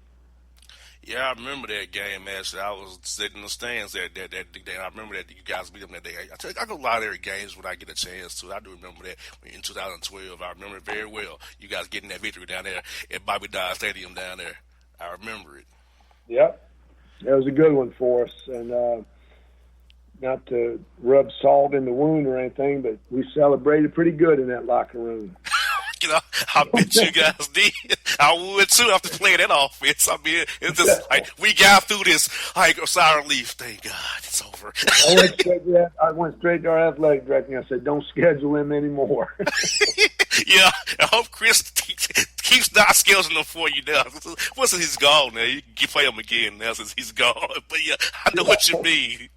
Yeah, I remember that game, actually. I was sitting in the stands that day. I remember that you guys beat them that day. I go a lot of their games when I get a chance to. I do remember that in 2012. I remember it very well. You guys getting that victory down there at Bobby Dodd Stadium down there. I remember it. Yep. That was a good one for us. And not to rub salt in the wound or anything, but we celebrated pretty good in that locker room. I bet you guys did. I would too after playing that offense. I mean, it's just like we got through this like a sour relief. Thank God it's over. I went straight to our athletic director and I said, "Don't schedule him anymore." Yeah, I hope Chris keeps not scheduling him for you now. Once he's gone now, you can play him again now since he's gone. But yeah, I know what you mean.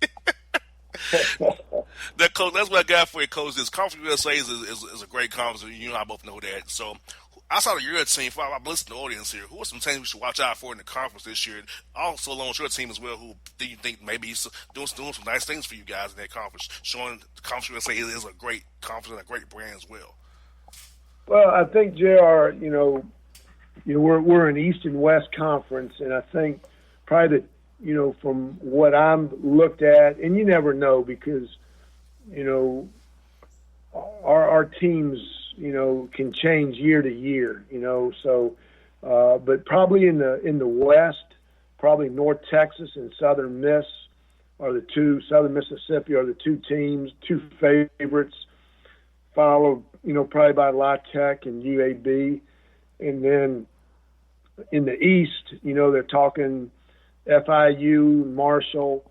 Coach, that's what I got for you, Coach. This Conference USA is a great conference. You and I both know that. So, outside of your team, for our listening audience here, who are some teams we should watch out for in the conference this year? Also, along with your team as well, who do you think maybe is doing some nice things for you guys in that conference, showing the conference USA is a great conference and a great brand as well? Well, I think JR, we're an East and West conference, and I think probably from what I'm looked at, and you never know because our teams can change year to year, so but probably in the West, probably North Texas and Southern Mississippi are the two favorites, followed probably by La Tech and UAB. And then in the East, they're talking FIU, Marshall,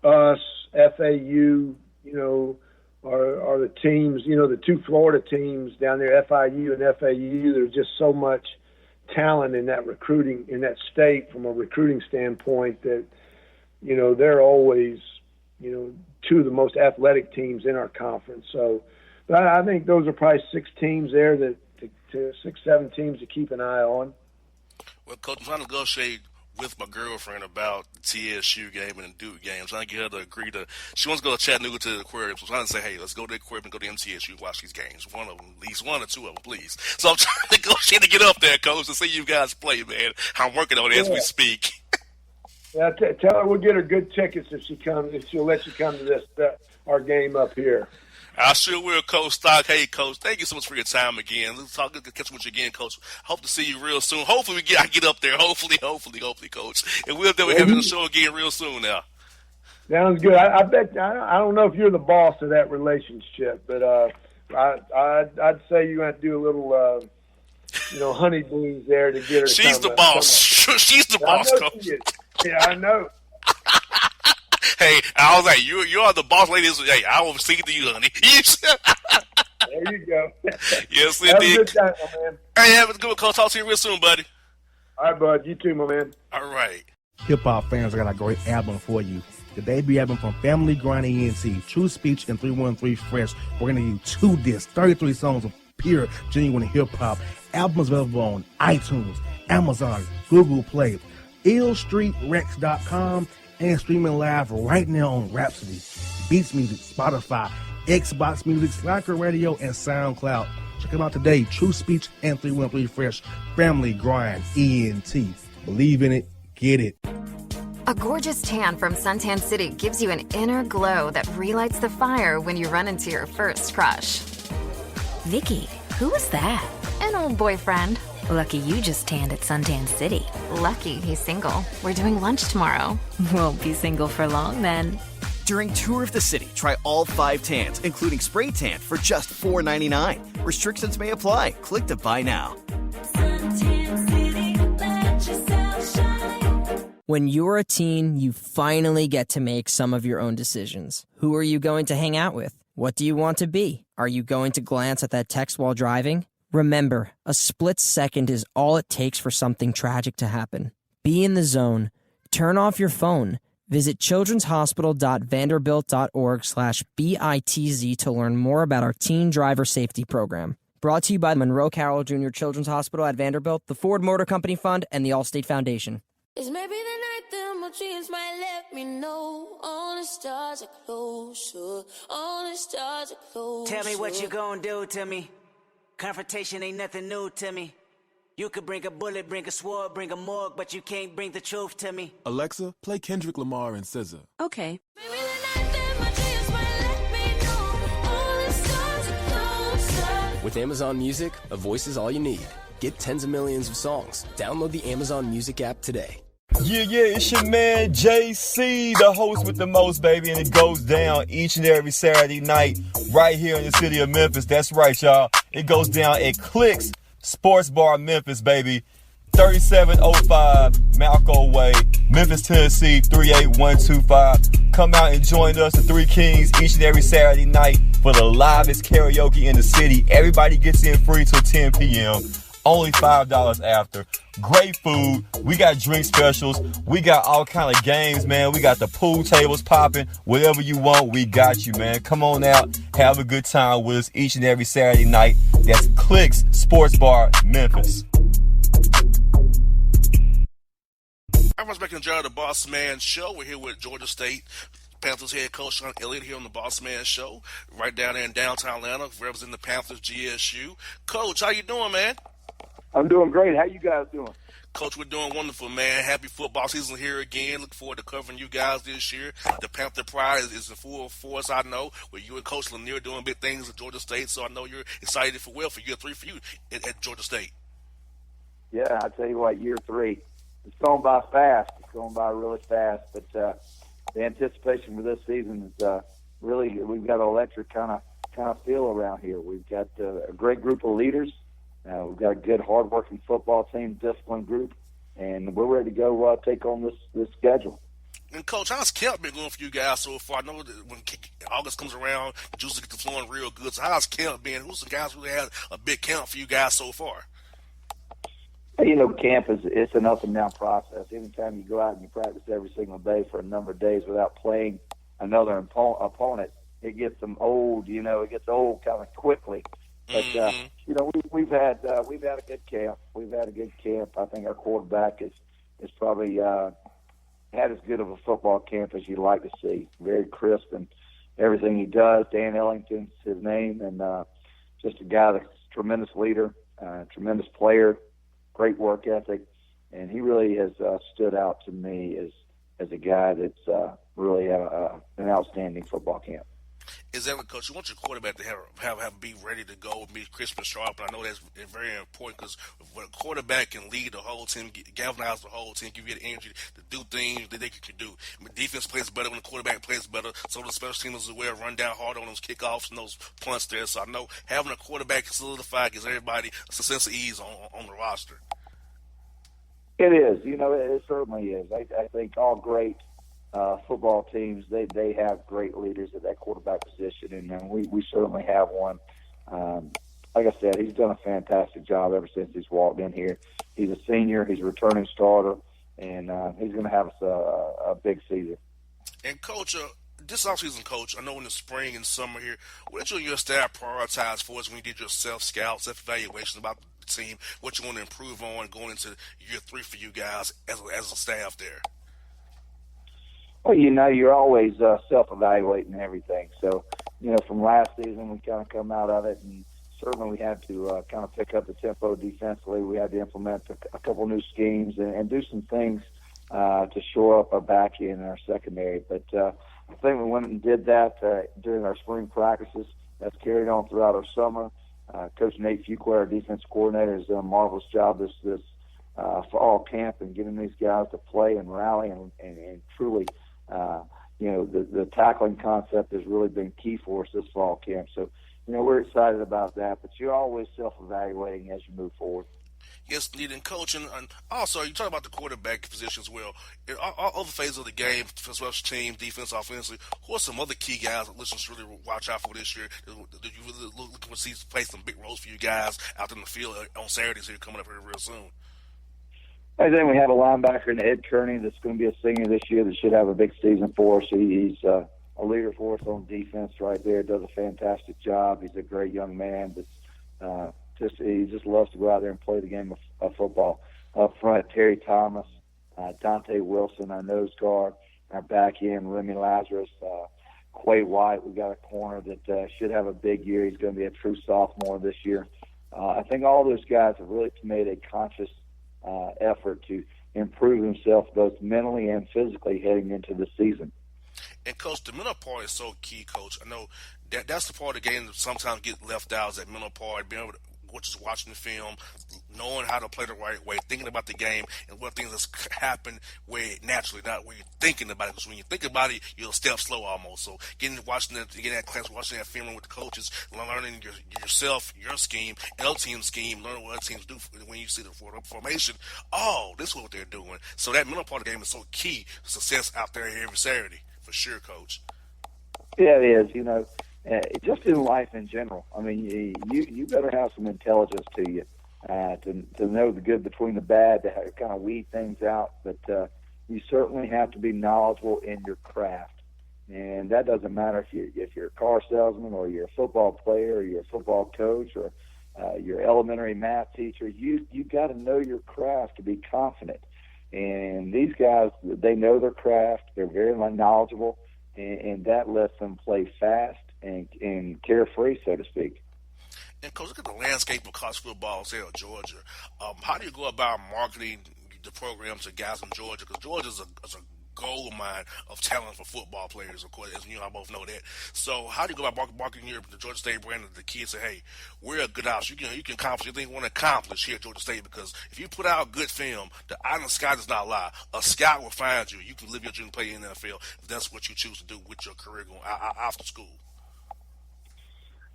us, FAU, are the teams, the two Florida teams down there, FIU and FAU. There's just so much talent in that recruiting, in that state from a recruiting standpoint that, they're always, two of the most athletic teams in our conference. So, but I think those are probably 6 teams there to 6-7 teams to keep an eye on. Well, Coach, I'm trying to negotiate with my girlfriend about the TSU game and the Duke game. I'm trying to get her to agree to. She wants to go to Chattanooga to the aquarium. So I'm trying to say, hey, let's go to the aquarium and go to MTSU and watch these games. One of them, at least 1 or 2 of them, please. So I'm trying to negotiate to get up there, Coach, to see you guys play, man. I'm working on it as we speak. Yeah, tell her we'll get her good tickets if she comes. If she'll let you come to this our game up here. I sure will, Coach Stock. Hey, Coach, thank you so much for your time again. Let's talk, catch up with you again, Coach. Hope to see you real soon. Hopefully, I get up there. Hopefully, Coach. And we'll definitely have you on the show again real soon now. Sounds good. I bet. I don't know if you're the boss of that relationship, but I'd say you have to do a little, honeydews there to get her. She's the boss. She's the boss, Coach. Yeah, I know. Hey, I was like, you are the boss lady. Hey, I will sing it to you, honey. There you go. Yes, indeed. Have a good time, my man. Hey, have a good one, Coach. Talk to you real soon, buddy. All right, bud. You too, my man. All right. Hip-hop fans, I got a great album for you. The debut album from Family Grind ENT, True Speech and 313 Fresh. We're going to give you 2 discs, 33 songs of pure, genuine hip-hop. Albums available on iTunes, Amazon, Google Play, illstreetrex.com, and streaming live right now on Rhapsody, Beats Music, Spotify, Xbox Music, Slacker Radio, and SoundCloud. Check them out today. True Speech and 313 Fresh. Family Grind ENT. Believe in it. Get it. A gorgeous tan from Suntan City gives you an inner glow that relights the fire when you run into your first crush. Vicky, who was that? An old boyfriend. Lucky you just tanned at Suntan City. Lucky he's single. We're doing lunch tomorrow. Won't be single for long then. During Tour of the City, try all 5 tans, including spray tan, for just $4.99. Restrictions may apply. Click to buy now. When you're a teen, you finally get to make some of your own decisions. Who are you going to hang out with? What do you want to be? Are you going to glance at that text while driving? Remember, a split second is all it takes for something tragic to happen. Be in the zone. Turn off your phone. Visit childrenshospital.vanderbilt.org/BITZ to learn more about our teen driver safety program. Brought to you by the Monroe Carroll Jr. Children's Hospital at Vanderbilt, the Ford Motor Company Fund, and the Allstate Foundation. It's maybe the night that my dreams might let me know. All the stars are closer. All the stars are closer. Tell me what you gonna do to me. Confrontation ain't nothing new to me. You could bring a bullet, bring a sword, bring a morgue, but you can't bring the truth to me. Alexa, play Kendrick Lamar and SZA. Okay. With Amazon Music, a voice is all you need. Get tens of millions of songs. Download the Amazon Music app today. Yeah, it's your man JC, the host with the most, baby, and it goes down each and every Saturday night right here in the city of Memphis. That's right, y'all. It goes down at Clicks Sports Bar Memphis, baby. 3705 Malco Way, Memphis, Tennessee, 38125. Come out and join us, the Three Kings, each and every Saturday night for the livest karaoke in the city. Everybody gets in free till 10 p.m. Only $5 after. Great food. We got drink specials. We got all kind of games, man. We got the pool tables popping. Whatever you want, we got you, man. Come on out. Have a good time with us each and every Saturday night That's Clicks Sports Bar, Memphis. Everyone's back enjoying the Bossman Show. We're here with Georgia State Panthers head coach Sean Elliott here on the Bossman Show, right down there in downtown Atlanta, representing the Panthers GSU. Coach, how you doing, man? I'm doing great. How you guys doing? Coach, we're doing wonderful, man. Happy football season here again. Look forward to covering you guys this year. The Panther Pride is in full force, I know, with you and Coach Lanier doing big things at Georgia State, so I know you're excited for year 3 for you at Georgia State. Yeah, I tell you what, year 3. It's going by fast. It's going by really fast, but the anticipation for this season is really, we've got an electric kind of feel around here. We've got a great group of leaders. We've got a good, hard-working football team, disciplined group, and we're ready to go take on this schedule. And, Coach, how's camp been going for you guys so far? I know that when August comes around, the juices get to flowing real good. So how's camp been? Who's the guys who had a big camp for you guys so far? You know, camp it's an up-and-down process. Anytime you go out and you practice every single day for a number of days without playing another opponent, it gets them old. You know, it gets old kind of quickly. But you know, we've had a good camp. We've had a good camp. I think our quarterback is probably had as good of a football camp as you'd like to see. Very crisp in everything he does. Dan Ellington's his name, and just a guy that's a tremendous leader, tremendous player, great work ethic, and he really has stood out to me as a guy that's really had an outstanding football camp. Is that, Coach, you want your quarterback to have be ready to go and be crisp and sharp, and I know that's very important because when a quarterback can lead the whole team, galvanize the whole team, give you the energy to do things that they can do. I mean, defense plays better when the quarterback plays better, so the special teams as well run down hard on those kickoffs and those punts there. So I know having a quarterback solidified gives everybody a sense of ease on the roster. It is. You know, it certainly is. I think all great football teams, they have great leaders at that quarterback position, and we certainly have one. Like I said, he's done a fantastic job ever since he's walked in here. He's a senior, he's a returning starter, and he's going to have us a big season. And, Coach, this offseason, Coach, I know in the spring and summer here, what did you and your staff prioritize for us when you did your self-scout, self-evaluation about the team, what you want to improve on going into year 3 for you guys as a staff there? Well, you know, you're always self-evaluating everything. So, you know, from last season, we kind of come out of it, and certainly we had to kind of pick up the tempo defensively. We had to implement a couple new schemes and do some things to shore up our back end and our secondary. But I think we went and did that during our spring practices. That's carried on throughout our summer. Coach Nate Fuqua, our defense coordinator, has done a marvelous job this fall camp and getting these guys to play and rally and truly – you know, the tackling concept has really been key for us this fall camp. So, you know, we're excited about that, but you're always self-evaluating as you move forward. Yes, indeed. And, Coach, and also, you talk about the quarterback position as well. In all other phases of the game, special team, defense, offensively, who are some other key guys that listeners really watch out for this year that you really looking to see play some big roles for you guys out in the field on Saturdays here coming up here real soon? I think we have a linebacker in Ed Kearney that's going to be a senior this year that should have a big season for us. He's a leader for us on defense right there, does a fantastic job. He's a great young man that's he just loves to go out there and play the game of football. Up front, Terry Thomas, Dante Wilson, our nose guard, our back end, Remy Lazarus, Quay White. We've got a corner that should have a big year. He's going to be a true sophomore this year. I think all those guys have really made a conscious effort to improve himself both mentally and physically heading into the season. And, Coach, the mental part is so key, Coach. I know that's the part of the game that sometimes get left out, is that mental part, being able to just watching the film, knowing how to play the right way, thinking about the game, and what things that's happen where naturally, not where you're thinking about it. Because when you think about it, you'll step slow almost. So getting that class, watching that film with the coaches, learning yourself, your scheme, and other team's scheme, learning what other teams do when you see the formation. Oh, this is what they're doing. So that mental part of the game is so key to success out there every Saturday, for sure, Coach. Yeah, it is. You know, just in life in general. I mean, you better have some intelligence to you to know the good between the bad, to kind of weed things out. But you certainly have to be knowledgeable in your craft, and that doesn't matter if you're a car salesman or you're a football player or you're a football coach or your elementary math teacher. You got to know your craft to be confident. And these guys, they know their craft. They're very knowledgeable, and that lets them play fast and carefree, so to speak. And coach, look at the landscape of college football, say, of Georgia. How do you go about marketing the program to guys in Georgia? Because Georgia is a gold mine of talent for football players, of course, as you and I both know that. So how do you go about marketing the Georgia State brand to the kids? Say, hey, we're a good option. You can accomplish anything you want to accomplish here at Georgia State, because if you put out good film, the eye in the sky does not lie. A scout will find you. You can live your dream and play in the NFL if that's what you choose to do with your career going after school.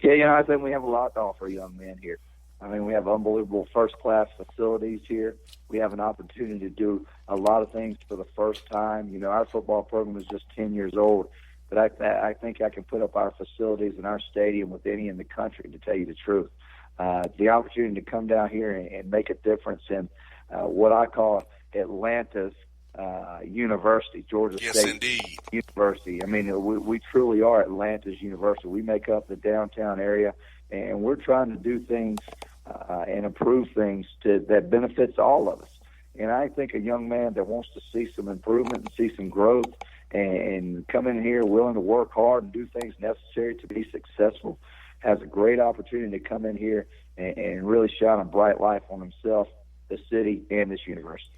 Yeah, I think we have a lot to offer young men here. I mean, we have unbelievable first-class facilities here. We have an opportunity to do a lot of things for the first time. Our football program is just 10 years old, but I think I can put up our facilities in our stadium with any in the country, to tell you the truth. The opportunity to come down here and make a difference in what I call Atlanta's university, Georgia State indeed. University. I mean, we truly are Atlanta's university. We make up the downtown area, and we're trying to do things and improve things that benefits all of us. And I think a young man that wants to see some improvement and see some growth and come in here willing to work hard and do things necessary to be successful has a great opportunity to come in here and really shine a bright light on himself, the city, and this university.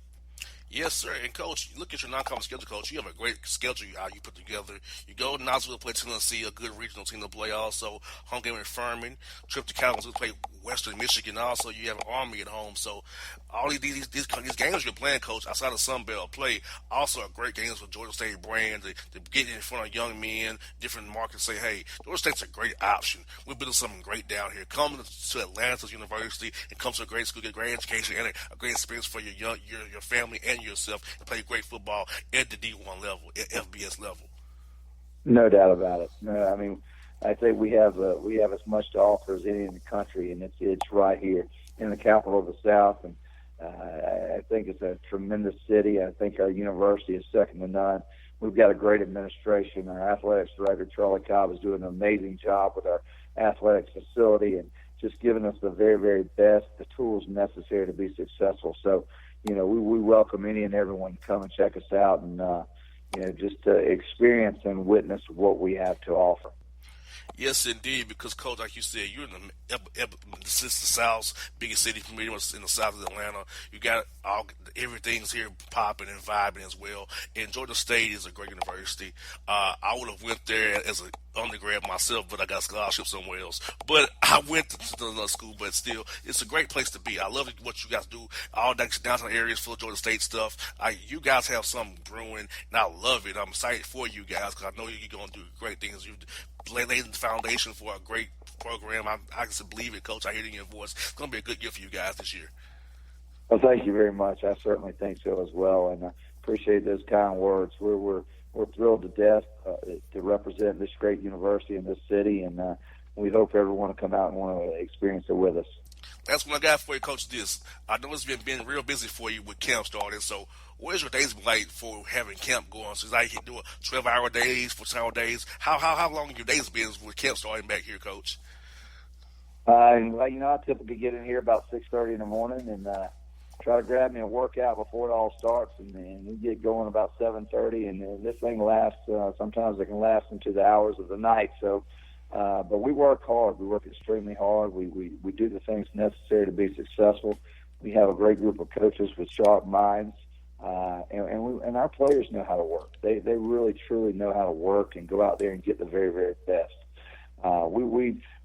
Yes, sir. And, Coach, look at your non-conference schedule, Coach. You have a great schedule you put together. You go to Knoxville to play Tennessee, a good regional team to play also. Home game in Furman. Trip to Kalamazoo to play Western Michigan. Also, you have an Army at home. So all these games you're playing, Coach, outside of Sun Belt play, also are great games for Georgia State brand to get in front of young men, different markets, say, hey, Georgia State's a great option. We're building something great down here. Come to Atlanta University and come to a great school, get a great education and a great experience for your family and yourself, and play great football at the D1 level, at FBS level. No doubt about it. No, I mean, I think we have as much to offer as any in the country, and it's right here in the capital of the South. And I think it's a tremendous city. I think our university is second to none. We've got a great administration. Our athletics director, Charlie Cobb, is doing an amazing job with our athletics facility and just giving us the very, very best, the tools necessary to be successful. So, we welcome any and everyone to come and check us out and, just to experience and witness what we have to offer. Yes, indeed, because, Coach, like you said, you're in this is the South's biggest city, pretty much in the south of Atlanta. You got everything's here popping and vibing as well. And Georgia State is a great university. I would have went there as an undergrad myself, but I got a scholarship somewhere else. But I went to another school, but still, it's a great place to be. I love what you guys do. All that downtown areas full of Georgia State stuff. You guys have something brewing, and I love it. I'm excited for you guys because I know you're going to do great things. You've laid the foundation for a great program. I just believe it, Coach. I hear it in your voice. It's going to be a good year for you guys this year. Well, thank you very much. I certainly think so as well, and I appreciate those kind words. We're thrilled to death to represent this great university in this city, and we hope everyone will come out and want to experience it with us. That's what I got for you, Coach. I know it's been real busy for you with camp starting, so where's your days like for having camp going? So I can do 12-hour days, 14-hour days. How long have your days been with camp starting back here, Coach? I typically get in here about 6:30 in the morning and try to grab me a workout before it all starts, and we get going about 7:30. And this thing lasts. Sometimes it can last into the hours of the night. So, but we work hard. We work extremely hard. We do the things necessary to be successful. We have a great group of coaches with sharp minds. And our players know how to work. They really truly know how to work and go out there and get the very, very best.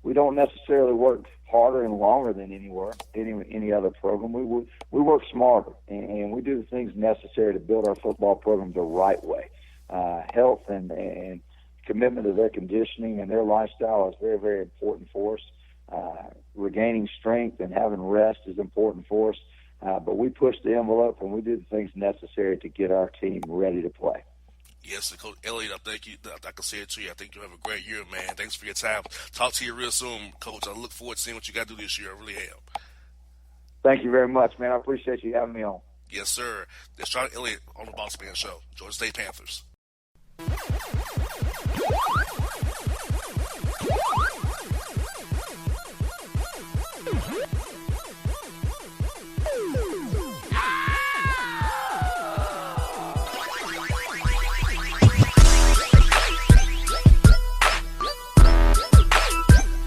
We don't necessarily work harder and longer than any other program. We work smarter and we do the things necessary to build our football program the right way. Health and commitment to their conditioning and their lifestyle is very, very important for us. Regaining strength and having rest is important for us. But we push the envelope and we do the things necessary to get our team ready to play. Yes, Coach Elliott, I think I can say it to you. I think you'll have a great year, man. Thanks for your time. Talk to you real soon, Coach. I look forward to seeing what you got to do this year. I really am. Thank you very much, man. I appreciate you having me on. Yes, sir. That's Charlie Elliott on the Bossman Show, Georgia State Panthers.